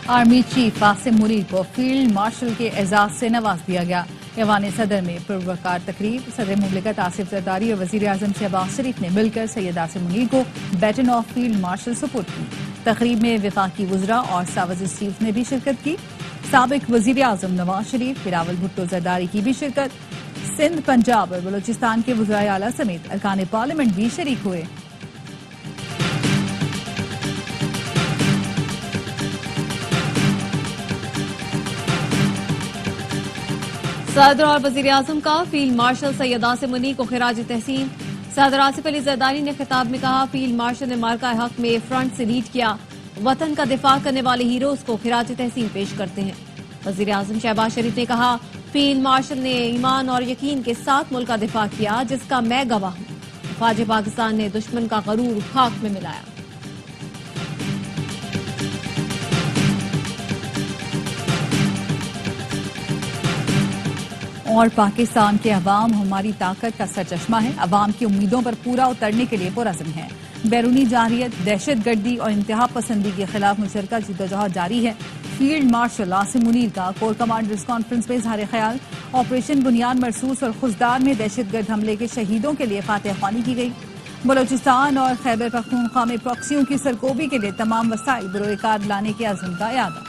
Army chief Asim Munir को field marshal के एजाज से नवाज दिया गया। ऐवान सदर में पुरवकार तकरीब सदर मुमलिकत आसिफ जरदारी और वजीर आजम शहबाज शरीफ ने मिलकर सैयद आसिम मुनीर को बैटन ऑफ फील्ड मार्शल सुपुर्द की। तकरीब में वफाकी वज़रा और सावज चीफ ने भी शिरकत की। साबिक वजीर आजम नवाज शरीफ, बिलावल भुट्टो जरदारी की भी शिरकत। सिंध, पंजाब और बलोचिस्तान के वज़राए आला समेत अरकान पार्लियामेंट भी शरीक हुए। सदर और वजीर आजम का फील्ड मार्शल सैयद आसिम मुनीर को खिराज तहसीन। सदर आसिफ अली जरदारी ने खिताब में कहा, फील्ड मार्शल ने मार्का हक में फ्रंट से लीड किया। वतन का दिफा करने वाले हीरोज को खिराज तहसीन पेश करते हैं। वजीर आजम शहबाज शरीफ ने कहा, फील्ड मार्शल ने ईमान और यकीन के साथ मुल्क का दिफा किया, जिसका मैं गवाह हूँ। फौज पाकिस्तान ने दुश्मन का गरूर खाक में मिलाया। और पाकिस्तान के अवाम हमारी ताकत का सरचश्मा है, अवाम की उम्मीदों पर पूरा उतरने के लिए पुरअज़्म है। बैरूनी जारियत, दहशत गर्दी और इंतहा पसंदी के खिलाफ मुशतरका जिद्दोजहद जारी है। फील्ड मार्शल आसिम मुनीर का कोर कमांडर्स कॉन्फ्रेंस में इजहार ख्याल। ऑपरेशन बुनियाद मरसूस और खुजदार में दहशत गर्द हमले के शहीदों के लिए फातिहा ख्वानी की गई। बलोचिस्तान और खैबर पख्तूनख्वा में प्रॉक्सियों की सरकोबी के लिए तमाम वसाइल बरोकार लाने के अज़्म का याद।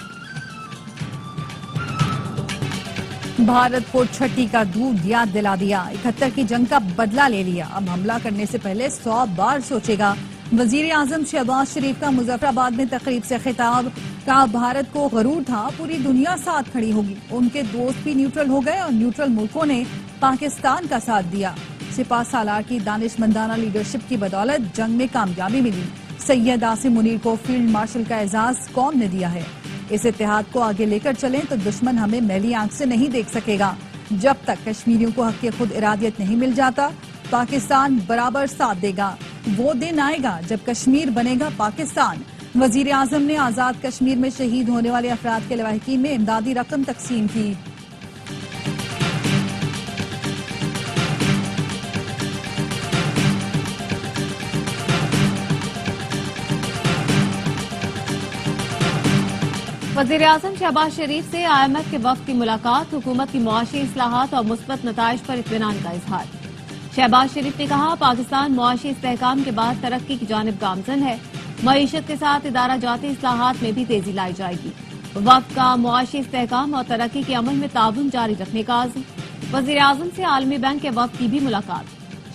भारत को छठी का दूध याद दिला दिया, 71 की जंग का बदला ले लिया, अब हमला करने से पहले 100 बार सोचेगा। वजीर आजम शहबाज शरीफ का मुजफ्फराबाद में तकरीब से खिताब। कहा, भारत को गरूर था पूरी दुनिया साथ खड़ी होगी। उनके दोस्त भी न्यूट्रल हो गए और न्यूट्रल मुल्कों ने पाकिस्तान का साथ दिया। सिपा सालार की दानिशमंदाना लीडरशिप की बदौलत जंग में कामयाबी मिली। सैयद आसिम मुनीर को फील्ड मार्शल का एजाज कौम ने दिया है। इस इत्तेहाद को आगे लेकर चलें तो दुश्मन हमें मैली आंख से नहीं देख सकेगा। जब तक कश्मीरियों को हक खुद इरादियत नहीं मिल जाता, पाकिस्तान बराबर साथ देगा। वो दिन आएगा जब कश्मीर बनेगा पाकिस्तान। वजीर आजम ने आजाद कश्मीर में शहीद होने वाले अफराद के लवाहिकीन में इमदादी रकम तकसीम की। वज़ीर आज़म शहबाज शरीफ से IMF के वफ़द की मुलाकात। हुकूमत की मुआशी इस्लाहात और मुस्बत नताइज पर इत्मीनान का इजहार। शहबाज शरीफ ने कहा, पाकिस्तान मुआशी इस्तेहकाम के बाद तरक्की की जानिब गामजन है। मईशत के साथ इदारा जाती इस्लाहात में भी तेजी लाई जाएगी। वफ़द का मुआशी इस्तेहकाम और तरक्की के अमल में ताउन जारी रखने का आज़म। वज़ीर आज़म से आलमी बैंक के वफ़द की भी मुलाकात।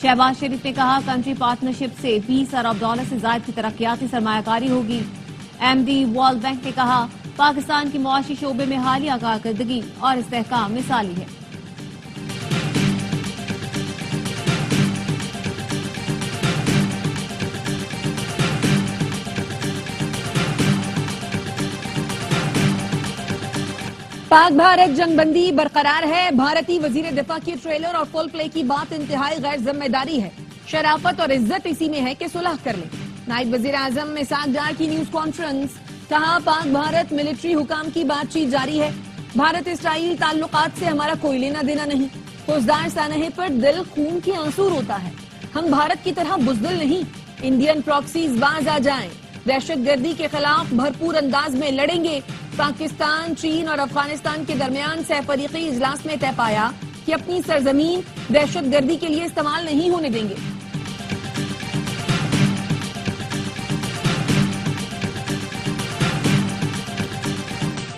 शहबाज शरीफ ने कहा, कंट्री पार्टनरशिप से 20 अरब डॉलर से ज़ायद की तरक्याती सरमायाकारी होगी। MD वर्ल्ड बैंक ने कहा, पाकिस्तान की मुआशी शोबे में हालिया कारकर्दगी और इस्तेहकाम मिसाली है। पाक भारत जंगबंदी बरकरार है। भारतीय वजीर दिफा की ट्रेलर और फुल प्ले की बात इंतहाई गैर जिम्मेदारी है। शराफत और इज्जत इसी में है कि सुलह कर ले। नायब वजीर आजम मिसाक डार की न्यूज कॉन्फ्रेंस। कहा, पाक भारत मिलिट्री हुकाम की बातचीत जारी है। भारत इसराइल ताल्लुकात से हमारा कोई लेना देना नहीं। फौजदार सानहे पर दिल खून के आंसू रोता है। हम भारत की तरह बुजदिल नहीं। इंडियन प्रॉक्सीज बाज आ जाएं। दहशत गर्दी के खिलाफ भरपूर अंदाज में लड़ेंगे। पाकिस्तान, चीन और अफगानिस्तान के दरमियान सहफरीकी इजलास में तय पाया कि अपनी सरजमीन दहशत गर्दी के लिए इस्तेमाल नहीं होने देंगे।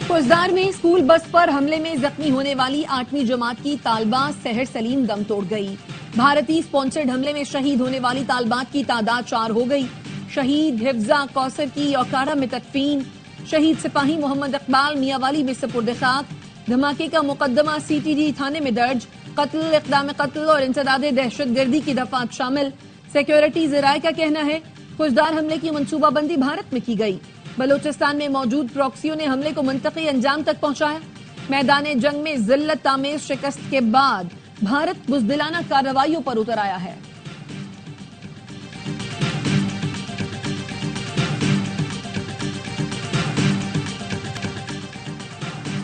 फौजदार में स्कूल बस पर हमले में जख्मी होने वाली 8वीं जमात की तालबा सहर सलीम दम तोड़ गई। भारतीय स्पॉन्सर्ड हमले में शहीद होने वाली तालबात की तादाद 4 हो गई। शहीद हिफ्जा कौसर की औकारा में तदफीन। शहीद सिपाही मोहम्मद इकबाल मियावाली में सुपुर्द खाक। धमाके का मुकदमा CTD थाने में दर्ज। कत्ल, इक़दाम कत्ल और इंसदाद दहशत गर्दी की दफात शामिल। सिक्योरिटी ज़राए का कहना है, फौजदार हमले की मनसूबाबंदी भारत में की गई। बलोचिस्तान में मौजूद प्रॉक्सियों ने हमले को मुंतकी अंजाम तक पहुंचाया। मैदान जंग में जिल्लत आमेज शिकस्त के बाद भारत बुज़दिलाना कार्रवाइयों पर उतर आया है।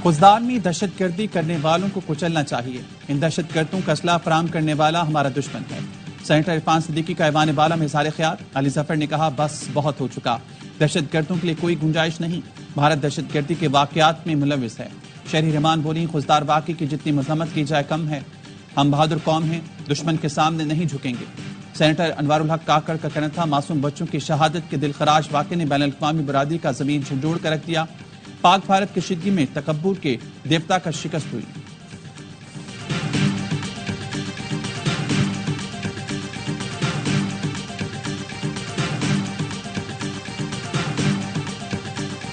खुजदार में दहशत गर्दी करने वालों को कुचलना चाहिए। इन दहशत गर्दों का असला फराम करने वाला हमारा दुश्मन है। सेनेटर इरफान सिद्दीकी का ऐवान बाला में इज़हार ख्याल। अली जफर ने कहा, बस बहुत हो चुका, दहशत गर्दों के लिए कोई गुंजाइश नहीं। भारत दहशतगर्दी के वाकयात में मुलविस है। शहरी रहमान बोली, खुजदार वाक़े की जितनी मजम्मत की जाए कम है। हम बहादुर कौम हैं, दुश्मन के सामने नहीं झुकेंगे। सेनेटर अनवारुल हक काकड़ का कहना था, मासूम बच्चों की शहादत के दिलखराश वाक़े ने बैनुल अक़वामी बरादरी का ज़मीन झंझोड़ कर रख दिया। पाक भारत की शिदगी में तकब्बुर के देवता का शिकस्त हुई।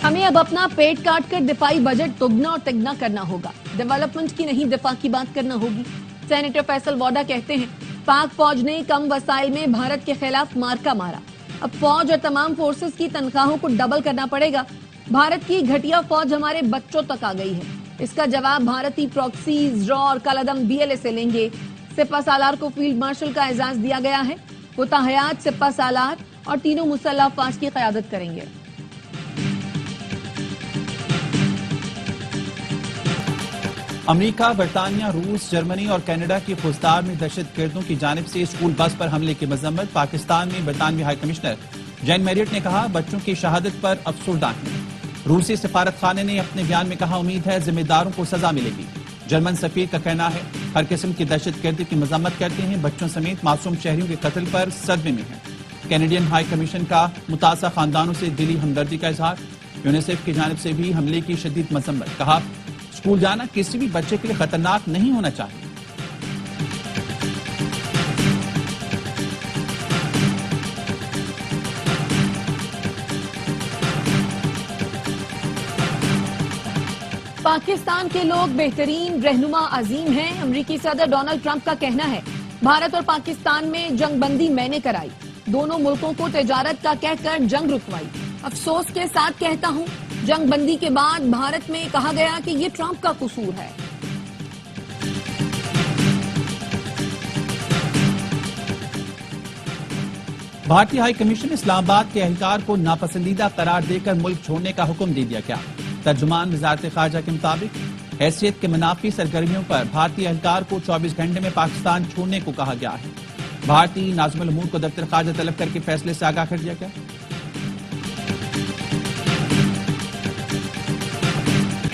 हमें अब अपना पेट काट कर दिफाई बजट दुगना और तिगना करना होगा। डेवलपमेंट की नहीं, दिफा की बात करना होगी। सेनेटर फैसल वोडा कहते हैं, पाक फौज ने कम वसाइल में भारत के खिलाफ मार्का मारा। अब फौज और तमाम फोर्सेस की तनख्वाहों को डबल करना पड़ेगा। भारत की घटिया फौज हमारे बच्चों तक आ गई है। इसका जवाब भारतीय प्रॉक्सीज, रॉ और कलदम BLA से लेंगे। सिपा सालार को फील्ड मार्शल का एजाज दिया गया है। वो ताहयात, सिपा सालार और तीनों मुसल्लह अफवाज की क़यादत करेंगे। अमेरिका, बरतानिया, रूस, जर्मनी और कनाडा की फौजदार में दहशतगर्दों की जानिब से स्कूल बस पर हमले की मजम्मत। पाकिस्तान में बरतानवी हाई कमिश्नर जैन मैरियट ने कहा, बच्चों की शहादत पर अफसोसदार हैं। रूसी सफारत खाने ने अपने बयान में कहा, उम्मीद है जिम्मेदारों को सजा मिलेगी। जर्मन सफीर का कहना है, हर किस्म की दहशतगर्दी की मजम्मत करते हैं, बच्चों समेत मासूम शहरियों के कत्ल पर सदमे में है। कैनेडियन हाई कमीशन का मुतासा खानदानों से दिली हमदर्दी का इजहार। यूनिसेफ की जानिब से भी हमले की शदीद मजम्मत। कहा, स्कूल जाना किसी भी बच्चे के लिए खतरनाक नहीं होना चाहिए। पाकिस्तान के लोग बेहतरीन रहनुमा अजीम हैं। अमेरिकी सदर डोनाल्ड ट्रंप का कहना है, भारत और पाकिस्तान में जंगबंदी मैंने कराई, दोनों मुल्कों को तिजारत का कहकर जंग रुकवाई। अफसोस के साथ कहता हूं, जंगबंदी के बाद भारत में कहा गया कि ये ट्रंप का कसूर है। भारतीय हाई कमीशन इस्लामाबाद के एहलकार को नापसंदीदा करार देकर मुल्क छोड़ने का हुक्म दे दिया गया। तर्जुमान वजारत खारजा के मुताबिक हैसियत के मुनाफी सरगर्मियों पर भारतीय एहलकार को 24 घंटे में पाकिस्तान छोड़ने को कहा गया है। भारतीय नाज़िमुल उमूर को दफ्तर खारजा तलब करके फैसले से आगाह कर दिया गया।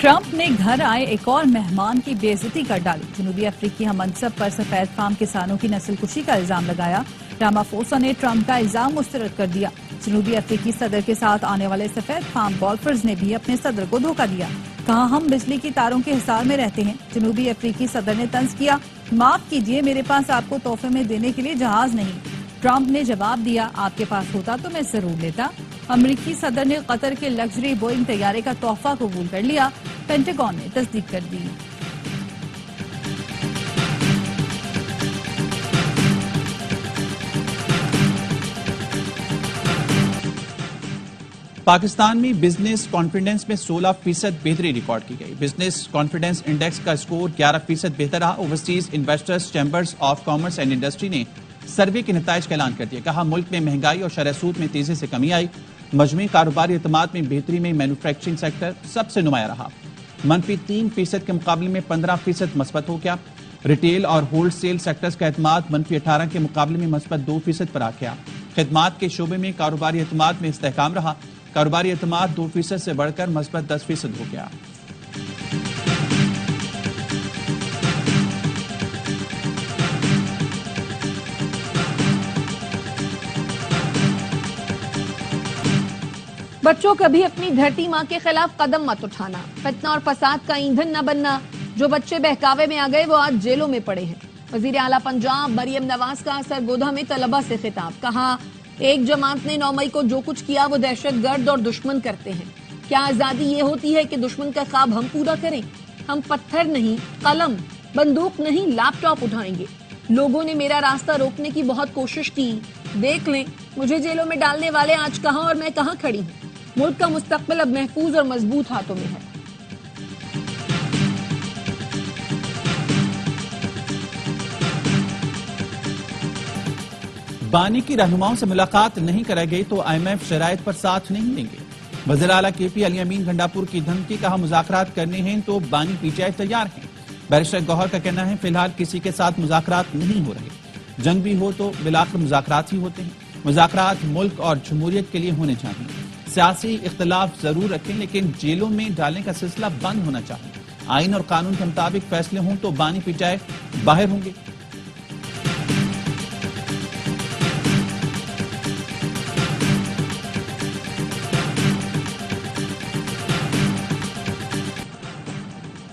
ट्रंप ने घर आए एक और मेहमान की बेइज्जती कर डाली। जनूबी अफ्रीकी हममनसब पर सफेद फार्म किसानों की नस्लकुशी का इल्जाम लगाया। रामाफोसा ने ट्रंप का इल्जाम मुस्तरद कर दिया। जनूबी अफ्रीकी सदर के साथ आने वाले सफेद फार्म गोल्फर्स ने भी अपने सदर को धोखा दिया। कहा, हम बिजली की तारों के हिसार में रहते हैं। जनूबी अफ्रीकी सदर ने तंज किया, माफ कीजिए, मेरे पास आपको तोहफे में देने के लिए जहाज नहीं। ट्रंप ने जवाब दिया, आपके पास होता तो मैं जरूर लेता। अमेरिकी सदर ने कतर के लग्जरी बोइंग तैयारे का तोहफा कबूल कर लिया। पेंटागन ने तस्दीक कर दी। पाकिस्तान में बिजनेस कॉन्फिडेंस में 16% बेहतरी रिकॉर्ड की गई। बिजनेस कॉन्फिडेंस इंडेक्स का स्कोर 11% बेहतर रहा। Overseas investors chambers of commerce and industry ने सर्वे के नताइज का ऐलान कर दिया। कहा, मुल्क में महंगाई और शरह सूद में तेजी से कमी आई। मजमूई कारोबारी एतमाद में बेहतरी में मैन्युफैक्चरिंग सेक्टर सबसे नुमाया रहा। मनफी 3% के मुकाबले में 15% मस्बत हो गया। रिटेल और होल्ड सेल सेक्टर्स का एतमाद मनफी 18 के मुकाबले में मस्बत 2% पर आ गया। खिदमात के शोबे में कारोबारी एतमाद में इस्तेहकाम रहा। कारोबारी एतमाद 2% से बढ़कर मस्बत 10% हो गया। बच्चों, कभी अपनी धरती माँ के खिलाफ कदम मत उठाना। फितना और फसाद का ईंधन न बनना। जो बच्चे बहकावे में आ गए वो आज जेलों में पड़े हैं। वजीर आला पंजाब मरियम नवाज का सरगोधा में तलबा से खिताब। कहा, एक जमात ने 9 मई को जो कुछ किया वो दहशतगर्द और दुश्मन करते हैं। क्या आजादी ये होती है कि दुश्मन का ख्वाब हम पूरा करें? हम पत्थर नहीं, कलम, बंदूक नहीं, लैपटॉप उठाएंगे। लोगों ने मेरा रास्ता रोकने की बहुत कोशिश की। देख लें, मुझे जेलों में डालने वाले आज कहां और मैं कहां खड़ी हूं। मुल्क का मुस्तकबिल अब महफूज और मजबूत हाथों में है। बानी की रहनुमाओं से मुलाकात नहीं कराई गई तो IMF शराइत पर साथ नहीं देंगे। वज़ीर आला KP अली अमीन गंडापुर की धमकी। कहा, मुज़ाकरात करने हैं तो बानी PTI तैयार हैं। बैरिस्टर गौहर का कहना है, फिलहाल किसी के साथ मुज़ाकरात नहीं हो रहे। जंग भी हो तो बिलाखिर मुज़ाकरात ही होते हैं। मुज़ाकरात मुल्क और जमहूरियत के लिए होने चाहिए। سیاسی اختلاف ضرور رکھیں لیکن جیلوں میں ڈالنے کا سلسلہ بند ہونا چاہیے. آئین اور قانون کے مطابق فیصلے ہوں تو بانی پٹائے باہر ہوں گے.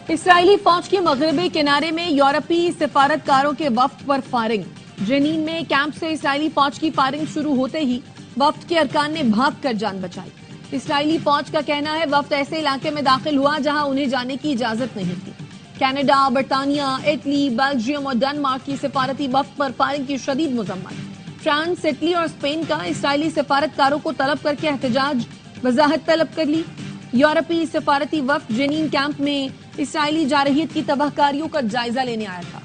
اسرائیلی فوج کے مغربی کنارے میں یورپی سفارتکاروں کے وفد پر فائرنگ. جنین میں کیمپ سے اسرائیلی فوج کی فائرنگ شروع ہوتے ہی وفد کے ارکان نے بھاگ کر جان بچائی. اسرائیلی فوج کا کہنا ہے وفد ایسے علاقے میں داخل ہوا جہاں انہیں جانے کی اجازت نہیں تھی. کینیڈا، برطانیہ، اٹلی، بیلجیم اور ڈنمارک کی سفارتی وفد پر فائرنگ کی شدید مذمت. فرانس، اٹلی اور اسپین کا اسرائیلی سفارتکاروں کو طلب کر کے احتجاج. وضاحت طلب کر لی. یورپی سفارتی وفد جنین کیمپ میں اسرائیلی جارحیت کی تباہ کاریوں کا جائزہ لینے آیا تھا.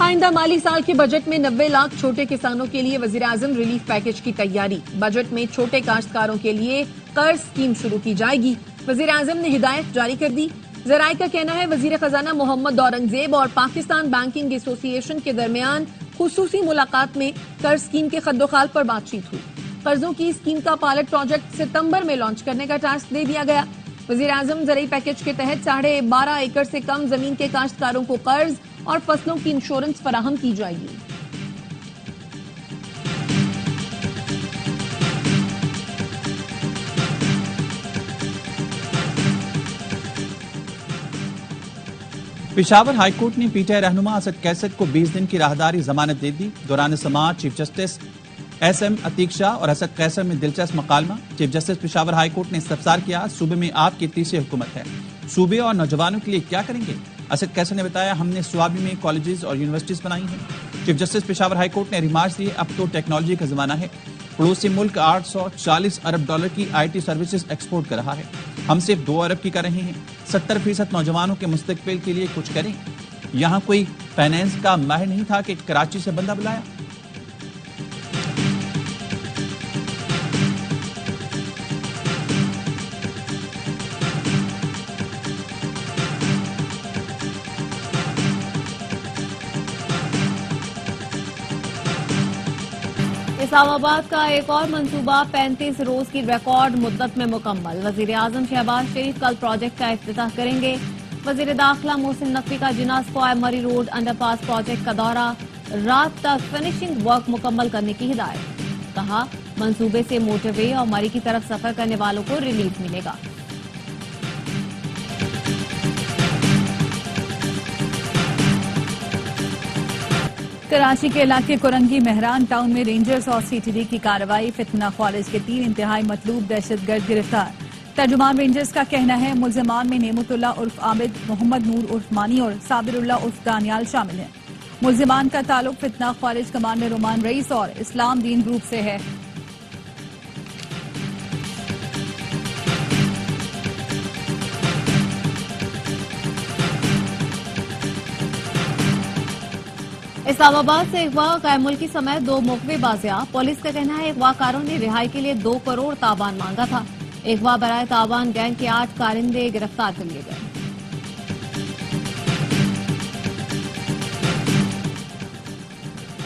آئندہ مالی سال کے بجٹ میں 90 لاکھ چھوٹے کسانوں کے لیے وزیراعظم ریلیف پیکج کی تیاری. بجٹ میں چھوٹے کاشتکاروں کے لیے قرض اسکیم شروع کی جائے گی. وزیراعظم نے ہدایت جاری کر دی. ذرائع کا کہنا ہے وزیر خزانہ محمد اورنگزیب اور پاکستان بینکنگ ایسوسی ایشن کے درمیان خصوصی ملاقات میں قرض اسکیم کے خد و خال پر بات چیت ہوئی. قرضوں کی اسکیم کا پائلٹ پروجیکٹ ستمبر میں لانچ کرنے کا ٹاسک دے دیا گیا. وزیراعظم زرعی پیکج کے تحت 12.5 ایکڑ سے کم زمین کے کاشتکاروں کو قرض اور فصلوں کی انشورنس فراہم کی جائے گی. پشاور ہائی کورٹ نے پی ٹی آئی رہنما اسد کیسٹ کو 20 دن کی راہداری ضمانت دے دی. دوران سماعت chief justice S M Atiq Shah اور اسد قیصر میں دلچسپ مکالمہ. Chief justice Peshawar high court نے استفسار کیا صوبے میں آپ کی تیسری حکومت ہے، صوبے اور نوجوانوں کے لیے کیا کریں گے؟ اسد قیصر نے بتایا ہم نے سوابی میں کالجز اور یونیورسٹیز بنائی ہیں. Chief justice Peshawar high court نے ریمارکس دیے اب تو ٹیکنالوجی کا زمانہ ہے. پڑوسی ملک 840 ارب ڈالر کی آئی ٹی سروسز ایکسپورٹ کر رہا ہے، ہم صرف 2 ارب کی کر رہے ہیں. 70% نوجوانوں کے مستقبل کے لیے کچھ کریں. یہاں کوئی فائنینس کا ماہر نہیں تھا کہ کراچی سے بندہ بلایا. اسلام آباد کا ایک اور منصوبہ 35 روز کی ریکارڈ مدت میں مکمل. وزیر اعظم شہباز شریف کل پروجیکٹ کا افتتاح کریں گے. وزیر داخلہ محسن نقوی کا جناز کو مری روڈ انڈر پاس پروجیکٹ کا دورہ. رات تک فنشنگ ورک مکمل کرنے کی ہدایت. کہا منصوبے سے موٹر وے اور مری کی طرف سفر کرنے والوں کو ریلیف ملے گا. کراچی کے علاقے کورنگی مہران ٹاؤن میں رینجرز اور سی ٹی ڈی کی کارروائی. فتنہ خالص کے 3 انتہائی مطلوب دہشت گرد گرفتار. ترجمان رینجرز کا کہنا ہے ملزمان میں نعمت اللہ عرف عابد، محمد نور عرف مانی اور صابر اللہ عرف دانیال شامل ہیں. ملزمان کا تعلق فتنہ خالص کمانڈر رومان رئیس اور اسلام دین گروپ سے ہے. اسلام آباد سے اغوا غیر ملکی سمیت 2 موقع بازیاب. پولیس کا کہنا ہے اغوا کاروں نے رہائی کے لیے 2 کروڑ تاوان مانگا تھا. اغوا برائے تاوان گینگ کے 8 کارندے گرفتار کر لیے گئے.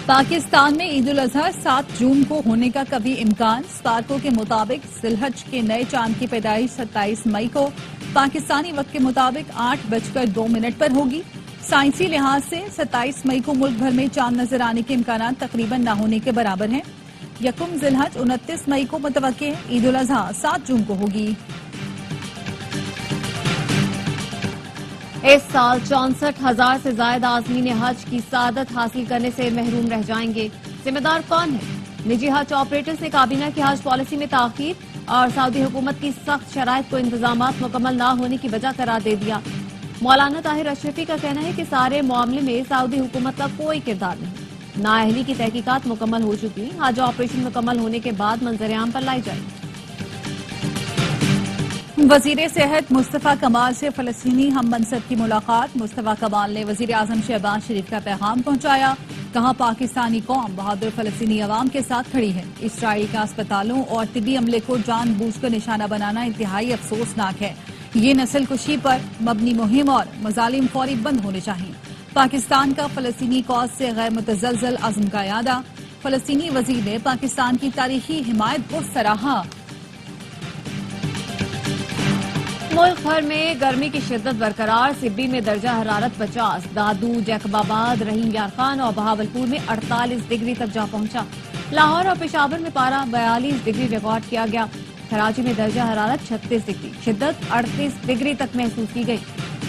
پاکستان میں عید الاضحیٰ 7 جون کو ہونے کا کبھی امکان. سپارکو کے مطابق ذی الحج کے نئے چاند کی پیدائش 27 مئی کو پاکستانی وقت کے مطابق 8:02 پر ہوگی. سائنسی لحاظ سے 27 مئی کو ملک بھر میں چاند نظر آنے کے امکانات تقریباً نہ ہونے کے برابر ہیں. یکم ذی الحج 29 مئی کو متوقع ہے. عید الاضحیٰ 7 جون کو ہوگی. اس سال 64,000 سے زائد عازمین حج کی سعادت حاصل کرنے سے محروم رہ جائیں گے. ذمہ دار کون ہے؟ نجی حج آپریٹرز نے کابینہ کی حج پالیسی میں تاخیر اور سعودی حکومت کی سخت شرائط کو انتظامات مکمل نہ ہونے کی وجہ قرار دے دیا. مولانا طاہر اشرفی کا کہنا ہے کہ سارے معاملے میں سعودی حکومت کا کوئی کردار نہیں. نااہلی کی تحقیقات مکمل ہو چکی. حج آپریشن مکمل ہونے کے بعد منظر عام پر لائی جائے. وزیر صحت مصطفیٰ کمال سے فلسطینی ہم منصب کی ملاقات. مصطفیٰ کمال نے وزیر اعظم شہباز شریف کا پیغام پہنچایا. کہا پاکستانی قوم بہادر فلسطینی عوام کے ساتھ کھڑی ہے. اسرائیل کا اسپتالوں اور طبی عملے کو جان بوجھ کر نشانہ بنانا انتہائی افسوسناک ہے. یہ نسل کشی پر مبنی مہم اور مظالم فوری بند ہونے چاہیے. پاکستان کا فلسطینی کاز سے غیر متزلزل عزم کا اعادہ، فلسطینی وزیر نے پاکستان کی تاریخی حمایت کو سراہا۔ ملک بھر میں گرمی کی شدت برقرار، سبی میں درجہ حرارت 50، دادو، جیکب آباد، رحیم یار خان اور بہاولپور میں 48 ڈگری تک جا پہنچا۔ لاہور اور پشاور میں پارہ 42 ڈگری ریکارڈ کیا گیا۔ کراچی میں درجہ حرارت 36 ڈگری، شدت 38 ڈگری تک محسوس کی گئی۔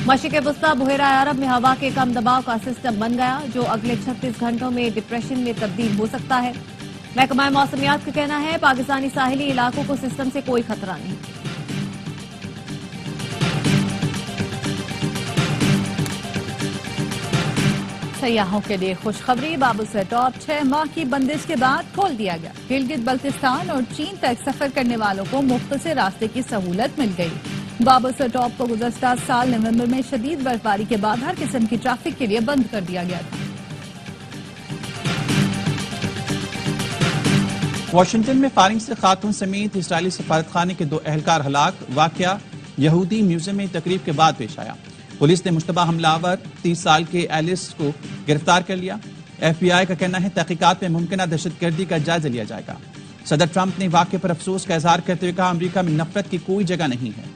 مشرق وسطی بحیرہ عرب میں ہوا کے کم دباؤ کا سسٹم بن گیا جو اگلے 36 گھنٹوں میں ڈپریشن میں تبدیل ہو سکتا ہے۔ محکمہ موسمیات کا کہنا ہے پاکستانی ساحلی علاقوں کو سسٹم سے کوئی خطرہ نہیں۔ سیاحوں کے لیے خوشخبری، بابل سے ٹاپ 6 ماہ کی بندش کے بعد کھول دیا گیا۔ گلگت بلتستان اور چین تک سفر کرنے والوں کو مختصر راستے کی سہولت مل گئی۔ بابل سے ٹاپ کو گزشتہ سال نومبر میں شدید برفباری کے بعد ہر قسم کی ٹریفک کے لیے بند کر دیا گیا تھا۔ واشنگٹن میں فائرنگ سے خاتون سمیت اسرائیلی سفارت خانے کے 2 اہلکار ہلاک، واقعہ یہودی میوزیم میں تقریب کے بعد پیش آیا۔ پولیس نے مشتبہ حملہ آور 30 سال کے ایلس کو گرفتار کر لیا۔ ایف بی آئی کا کہنا ہے تحقیقات میں ممکنہ دہشت گردی کا جائزہ لیا جائے گا۔ صدر ٹرمپ نے واقعے پر افسوس کا اظہار کرتے ہوئے کہا امریکہ میں نفرت کی کوئی جگہ نہیں ہے۔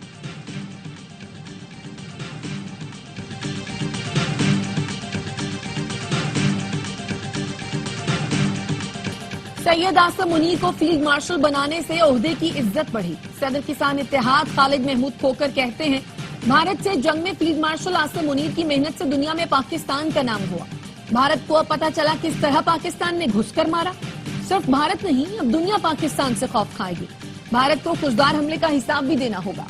سید آصم منیر کو فیلڈ مارشل بنانے سے عہدے کی عزت بڑھی۔ صدر کسان اتحاد خالد محمود کھوکر کہتے ہیں بھارت سے جنگ میں فیلڈ مارشل آصم منیر کی محنت سے دنیا میں پاکستان کا نام ہوا۔ بھارت کو اب پتہ چلا کس طرح پاکستان نے گھس کر مارا۔ صرف بھارت نہیں، اب دنیا پاکستان سے خوف کھائے گی۔ بھارت کو خوددار حملے کا حساب بھی دینا ہوگا۔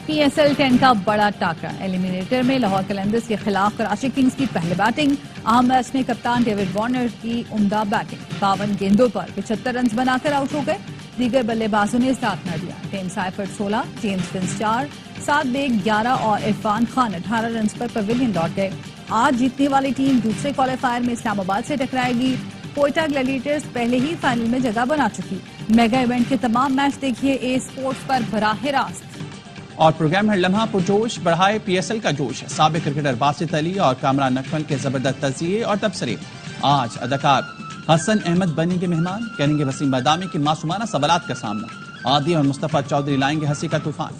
پی ایس ایل 10 کا بڑا ٹاکرا، ایلیمینیٹر میں لاہور قلندرز کے خلاف کراچی کنگز کی پہلے بیٹنگ۔ اہم میچ میں کپتان ڈیوڈ وارنر کی عمدہ بیٹنگ، 52 گیندوں پر 75 رنز بنا کر آؤٹ ہو گئے۔ دیگر بلے بازوں نے ساتھ نہ دیا۔ ٹیم سائفرڈ 16، جیمز فنس 4، سعد بیگ 11 اور عرفان خان 18 رنز پر پویلین لوٹ گئے۔ آج جیتنے والی ٹیم دوسرے کوالیفائر میں اسلام آباد سے ٹکرائے گی۔ کوئٹہ گلیڈیٹرز پہلے ہی فائنل میں جگہ بنا چکی۔ میگا ایونٹ کے تمام میچ دیکھیے اے اسپورٹس پر براہ راست۔ اور پروگرام ہر لمحہ پرجوش بڑھائے پی ایس ایل کا جوش، سابق کرکٹر باسط علی اور کامران نقمل کے زبردست تجزیے اور تبصرے۔ آج اداکار حسن احمد بنیں گے مہمان، کریں گے وسیم بادامی کے معصومانہ سوالات کا سامنا۔ عادی اور مصطفیٰ چودھری لائیں گے ہنسی کا طوفان۔